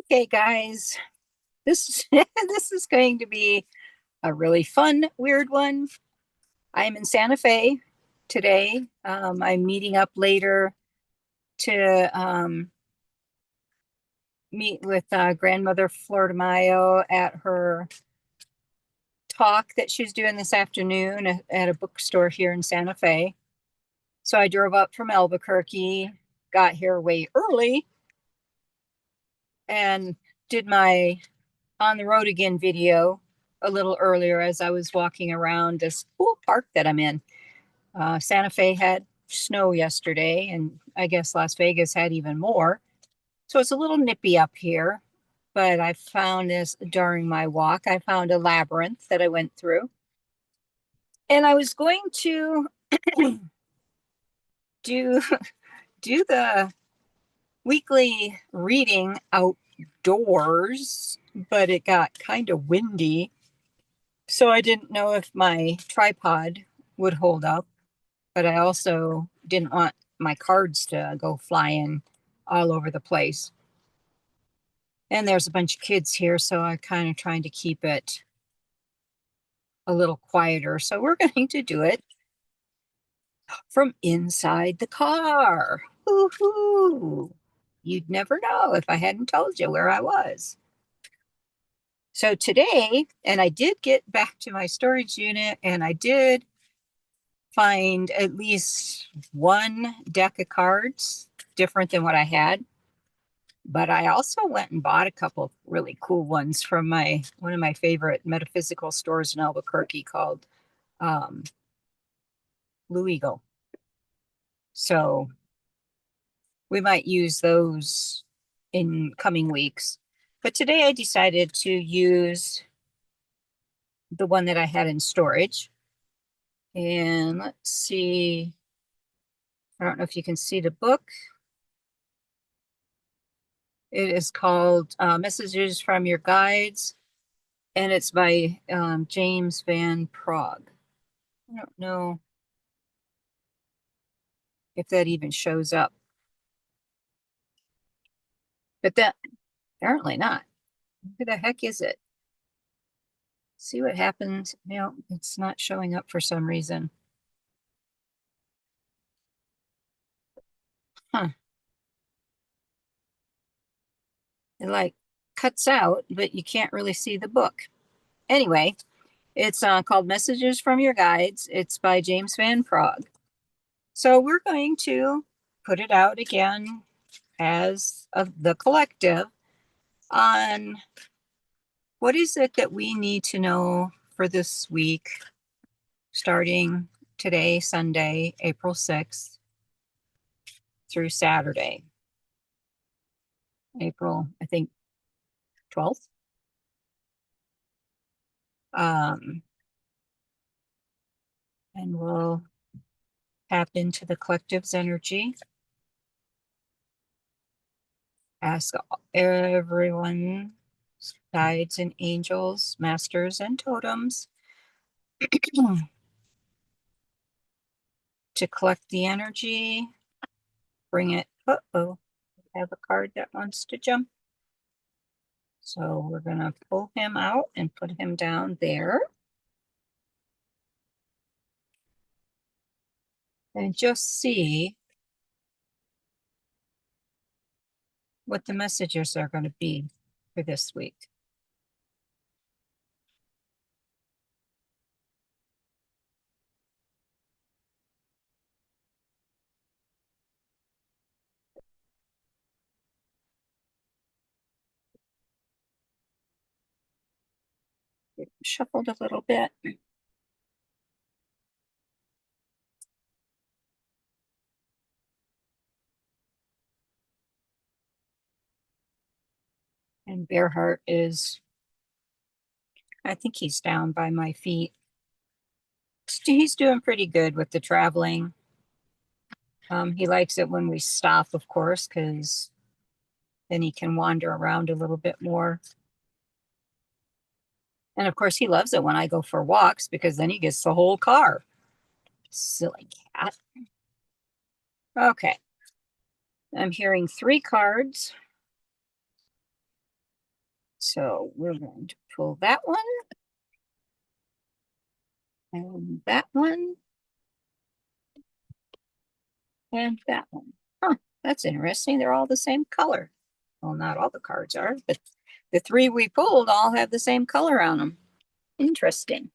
Okay, guys, this this is going to be a really fun, weird one. I'm in Santa Fe today. I'm meeting up later to meet with grandmother Flor de Mayo at her talk that she's doing this afternoon at a bookstore here in Santa Fe. So I drove up from Albuquerque, got here way early, and did my on the road again video a little earlier as I was walking around this cool park that I'm in. Santa Fe had snow yesterday, and I guess Las Vegas had even more. So it's a little nippy up here, but I found this during my walk. I found a labyrinth that I went through, and I was going to do do the weekly reading outdoors, but it got kind of windy. So I didn't know if my tripod would hold up, but I also didn't want my cards to go flying all over the place. And there's a bunch of kids here, so I'm kind of trying to keep it a little quieter. So we're going to do it from inside the car. Woohoo! You'd never know if I hadn't told you where I was. So today, and I did get back to my storage unit, and I did find at least one deck of cards different than what I had. But I also went and bought a couple of really cool ones from one of my favorite metaphysical stores in Albuquerque called um, Blue Eagle. So we might use those in coming weeks. But today I decided to use the one that I had in storage. And let's see. I don't know if you can see the book. It is called Messages from Your Guides, and it's by James Van Praagh. I don't know if that even shows up, but that apparently not. Who the heck is it? See what happens. No, it's not showing up for some reason. Huh. It like cuts out, but you can't really see the book. Anyway, it's called Messages from Your Guides. It's by James Van Praagh. So we're going to put it out again as of the collective on what is it that we need to know for this week, starting today, Sunday, April 6th, through Saturday, April, I think, 12th. Um, and we'll tap into the collective's energy, ask everyone, guides and angels, masters and totems, to collect the energy, bring it. Uh-oh, we have a card that wants to jump. So we're going to pull him out and put him down there. And just see what the messages are going to be for this week. Get shuffled a little bit. And Bearheart is, I think he's down by my feet. He's doing pretty good with the traveling. He likes it when we stop, of course, because then he can wander around a little bit more. And of course, he loves it when I go for walks because then he gets the whole car. Silly cat. Okay. I'm hearing 3 cards. So we're going to pull that one and that one and that one. Huh, that's interesting. They're all the same color. Well, not all the cards are, but the three we pulled all have the same color on them. Interesting.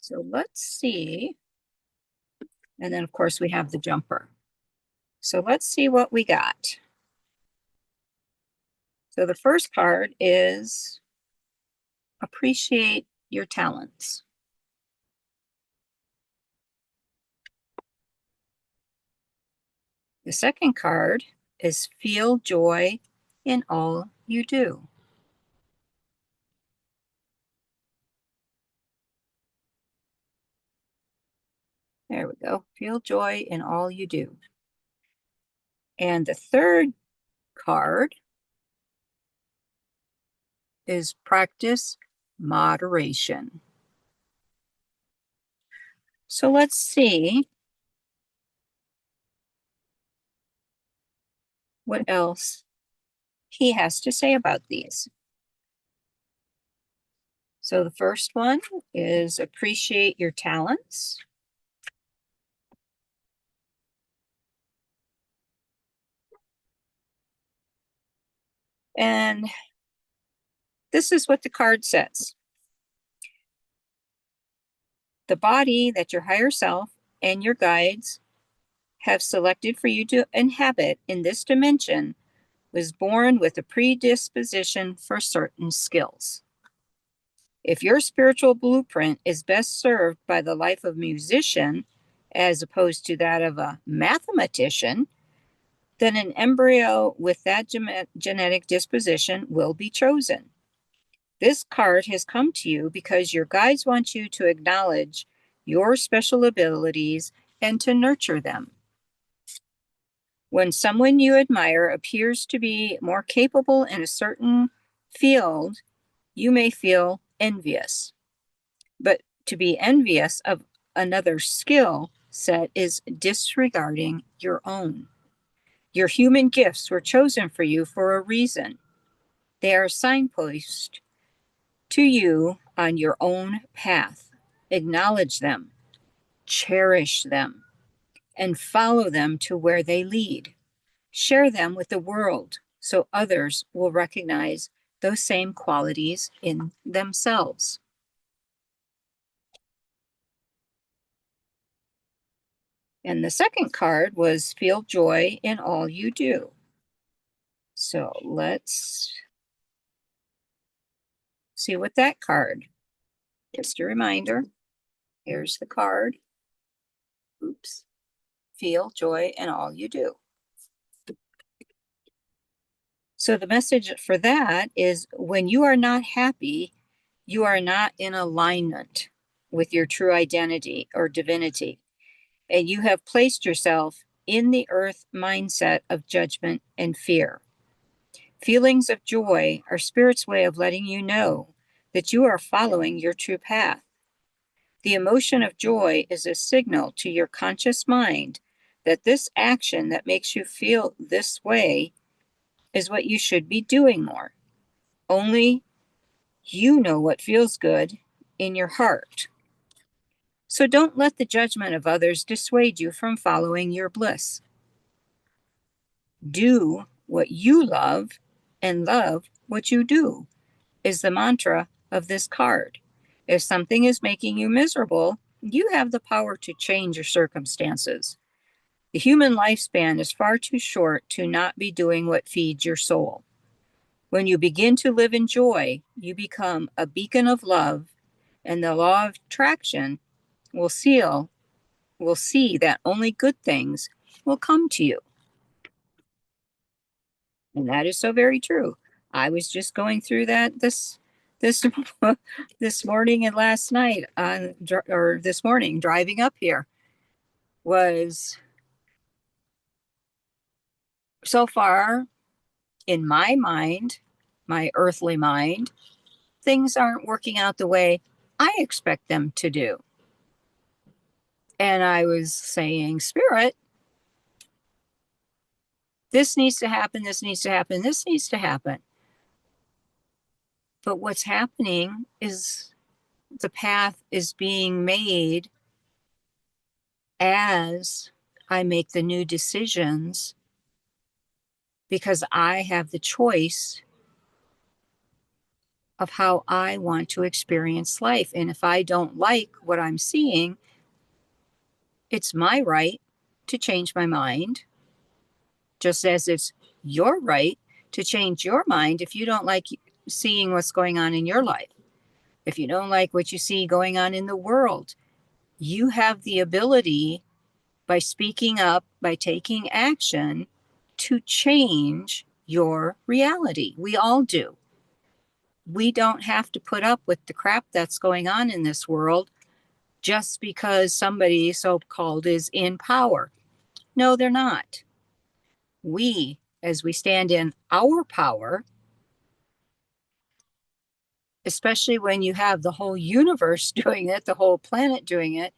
So let's see. And then, of course, we have the jumper. So let's see what we got. So the first card is appreciate your talents. The second card is feel joy in all you do. There we go. Feel joy in all you do. And the third card is practice moderation. So let's see what else he has to say about these. So the first one is appreciate your talents. And this is what the card says. The body that your higher self and your guides have selected for you to inhabit in this dimension was born with a predisposition for certain skills. If your spiritual blueprint is best served by the life of a musician as opposed to that of a mathematician, then an embryo with that genetic disposition will be chosen. This card has come to you because your guides want you to acknowledge your special abilities and to nurture them. When someone you admire appears to be more capable in a certain field, you may feel envious. But to be envious of another's skill set is disregarding your own. Your human gifts were chosen for you for a reason. They are signposts to you on your own path. Acknowledge them, cherish them, and follow them to where they lead. Share them with the world so others will recognize those same qualities in themselves. And the second card was feel joy in all you do. So let's see what that card, just a reminder. Here's the card. Oops. Feel joy in all you do. So the message for that is when you are not happy, you are not in alignment with your true identity or divinity. And you have placed yourself in the earth mindset of judgment and fear. Feelings of joy are Spirit's way of letting you know that you are following your true path. The emotion of joy is a signal to your conscious mind that this action that makes you feel this way is what you should be doing more. Only you know what feels good in your heart. So don't let the judgment of others dissuade you from following your bliss. Do what you love and love what you do is the mantra of this card. If something is making you miserable, you have the power to change your circumstances. The human lifespan is far too short to not be doing what feeds your soul. When you begin to live in joy, you become a beacon of love, and the law of attraction will see that only good things will come to you. And that is so very true. I was just going through that this this morning and last night or this morning driving up here was so far in my mind, my earthly mind, things aren't working out the way I expect them to do. And I was saying, Spirit, this needs to happen, this needs to happen, this needs to happen. But what's happening is the path is being made as I make the new decisions because I have the choice of how I want to experience life. And if I don't like what I'm seeing, it's my right to change my mind, just as it's your right to change your mind if you don't like seeing what's going on in your life. If you don't like what you see going on in the world, you have the ability by speaking up, by taking action to change your reality. We all do. We don't have to put up with the crap that's going on in this world just because somebody so called is in power. No, they're not. We, as we stand in our power, especially when you have the whole universe doing it, the whole planet doing it,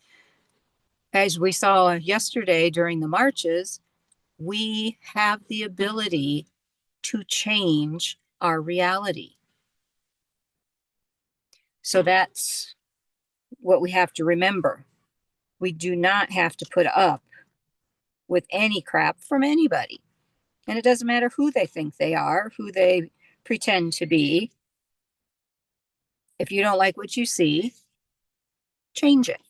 as we saw yesterday during the marches, we have the ability to change our reality. So that's what we have to remember. We do not have to put up with any crap from anybody. And it doesn't matter who they think they are, who they pretend to be. If you don't like what you see, change it.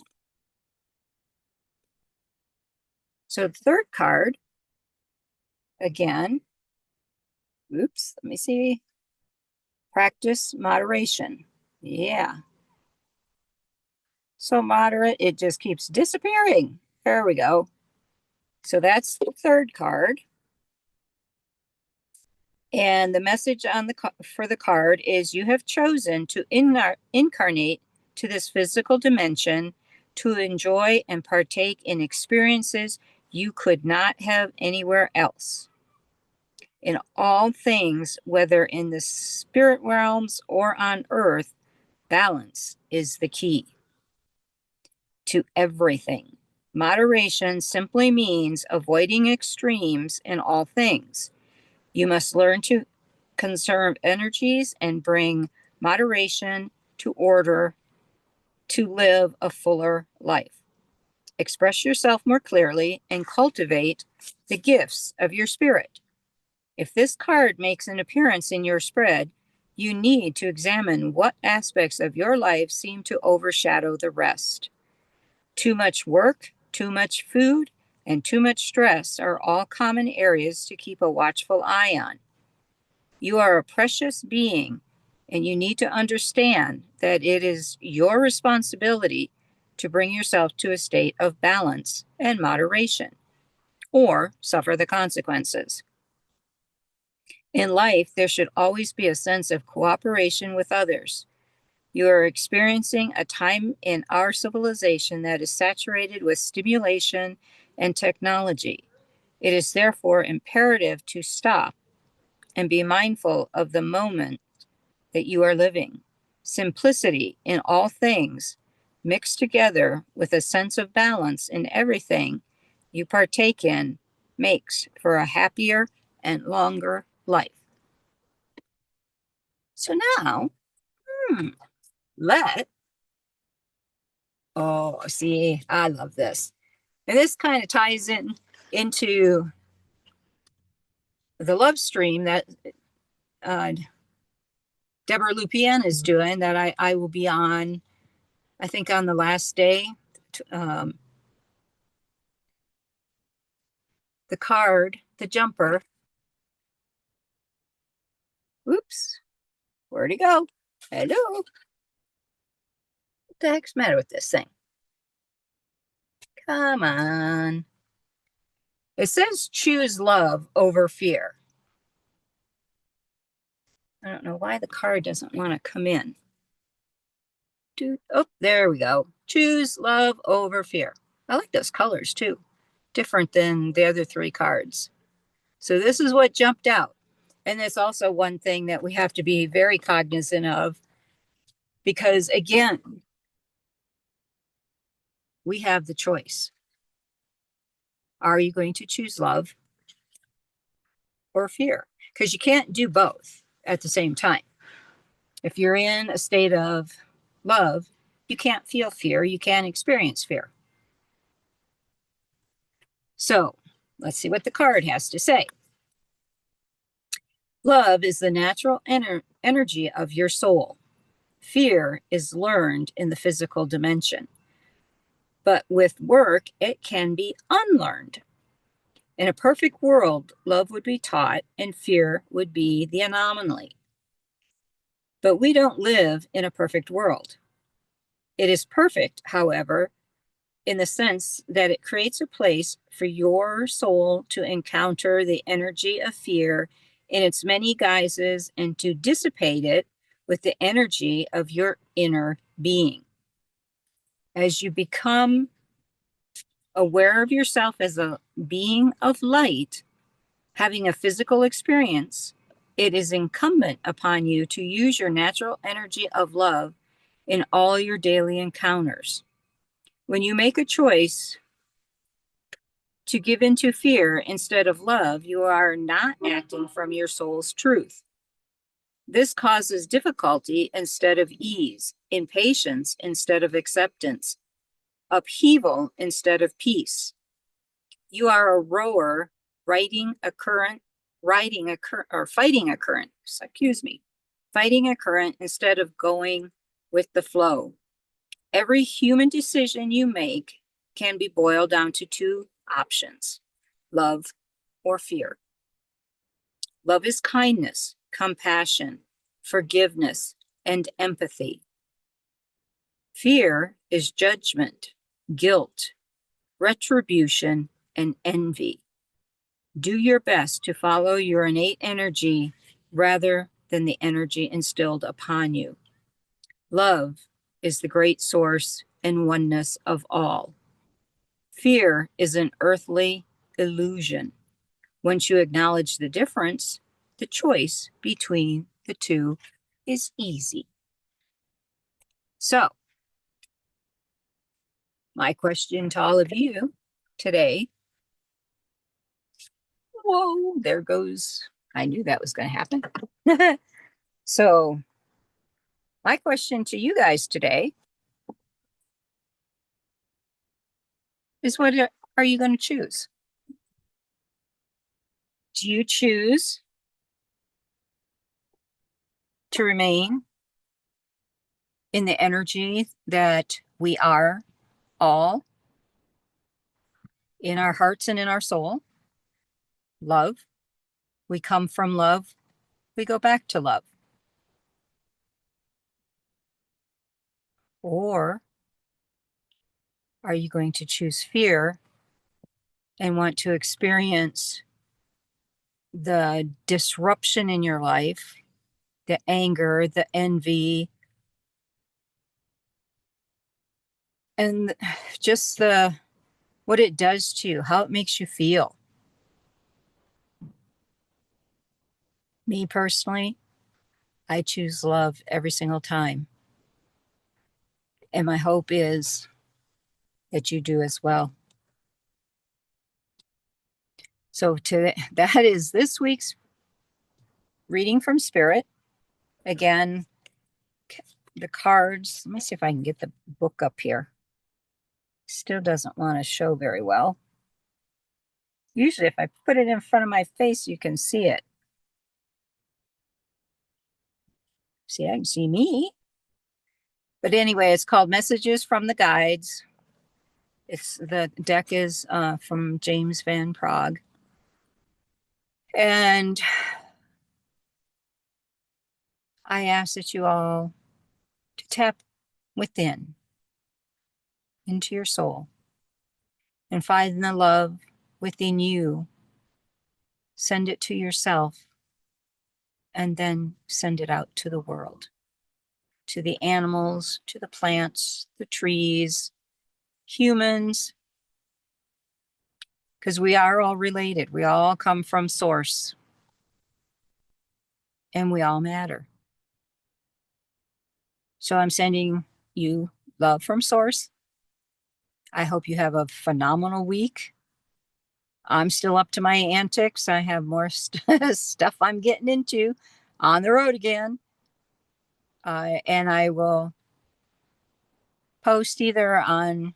So the third card, again, oops, let me see. Practice moderation. Yeah. So moderate, it just keeps disappearing. There we go. So that's the third card. And the message on the for the card is you have chosen to incarnate to this physical dimension to enjoy and partake in experiences you could not have anywhere else. In all things, whether in the spirit realms or on earth, balance is the key to everything. Moderation simply means avoiding extremes in all things. You must learn to conserve energies and bring moderation to order to live a fuller life. Express yourself more clearly and cultivate the gifts of your spirit. If this card makes an appearance in your spread, you need to examine what aspects of your life seem to overshadow the rest. Too much work, too much food, and too much stress are all common areas to keep a watchful eye on. You are a precious being, and you need to understand that it is your responsibility to bring yourself to a state of balance and moderation, or suffer the consequences. In life, there should always be a sense of cooperation with others. You are experiencing a time in our civilization that is saturated with stimulation and technology. It is therefore imperative to stop and be mindful of the moment that you are living. Simplicity in all things, mixed together with a sense of balance in everything you partake in, makes for a happier and longer life. So now, hmm, let, oh, see, I love this. And this kind of ties in into the love stream that uh, Deborah Lupien is doing that I will be on, I think on the last day. Um, the card, the jumper. Oops, where'd he go? Hello? What the heck's the matter with this thing? Come on. It says choose love over fear. I don't know why the card doesn't want to come in. Oh, there we go. Choose love over fear. I like those colors too. Different than the other three cards. So this is what jumped out. And that's also one thing that we have to be very cognizant of because, again, we have the choice. Are you going to choose love or fear, because you can't do both at the same time. If you're in a state of love, you can't feel fear, you can't experience fear. So let's see what the card has to say. Love is the natural energy of your soul. Fear is learned in the physical dimension. But with work, it can be unlearned. In a perfect world, love would be taught and fear would be the anomaly. But we don't live in a perfect world. It is perfect, however, in the sense that it creates a place for your soul to encounter the energy of fear in its many guises and to dissipate it with the energy of your inner being. As you become aware of yourself as a being of light, having a physical experience, it is incumbent upon you to use your natural energy of love in all your daily encounters. When you make a choice to give into fear instead of love, you are not acting from your soul's truth. This causes difficulty instead of ease, impatience instead of acceptance, upheaval instead of peace. You are a rower fighting a current instead of going with the flow. Every human decision you make can be boiled down to two options: love or fear. Love is kindness, compassion, forgiveness, and empathy. Fear is judgment, guilt, retribution, and envy. Do your best to follow your innate energy rather than the energy instilled upon you. Love is the great source and oneness of all. Fear is an earthly illusion. Once you acknowledge the difference, the choice between the two is easy. So, my question to all of you today, whoa, there goes, I knew that was going to happen. So, my question to you guys today is, what are you going to choose? Do you choose to remain in the energy that we are all in our hearts and in our soul? Love. We come from love. We go back to love. Or are you going to choose fear and want to experience the disruption in your life, the anger, the envy, and just what it does to you, how it makes you feel? Me personally, I choose love every single time. And my hope is that you do as well. So that is this week's reading from Spirit. Again, the cards, let me see if I can get the book up here. Still doesn't want to show very well. Usually if I put it in front of my face, you can see it. See, I can see me. But anyway, it's called Messages from the Guides. The deck is from James Van Praagh. And I ask that you all to tap within into your soul and find the love within you. Send it to yourself and then send it out to the world, to the animals, to the plants, the trees, humans, because we are all related. We all come from source and we all matter. So I'm sending you love from source. I hope you have a phenomenal week. I'm still up to my antics. I have more stuff I'm getting into on the road again. And I will post either on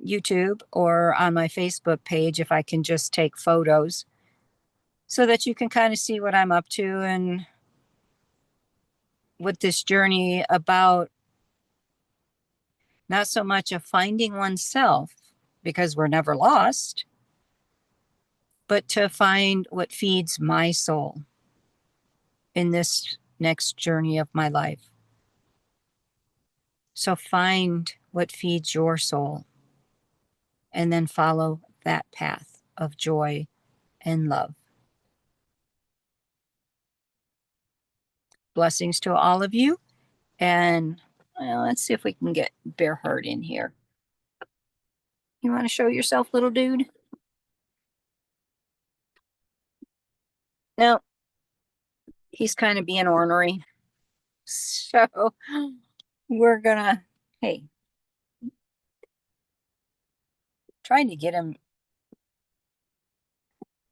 YouTube or on my Facebook page if I can just take photos so that you can kind of see what I'm up to and what this journey about, not so much of finding oneself because we're never lost, but to find what feeds my soul in this next journey of my life. So find what feeds your soul and then follow that path of joy and love. Blessings to all of you. And well, let's see if we can get Bear Heart in here. You want to show yourself, little dude? No, he's kind of being ornery. So we're gonna, hey, trying to get him.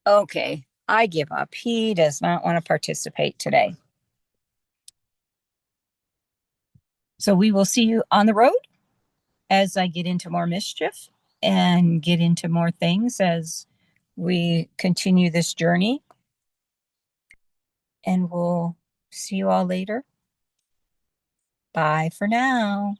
Okay, I give up. He does not want to participate today. So we will see you on the road as I get into more mischief and get into more things as we continue this journey. And we'll see you all later. Bye for now.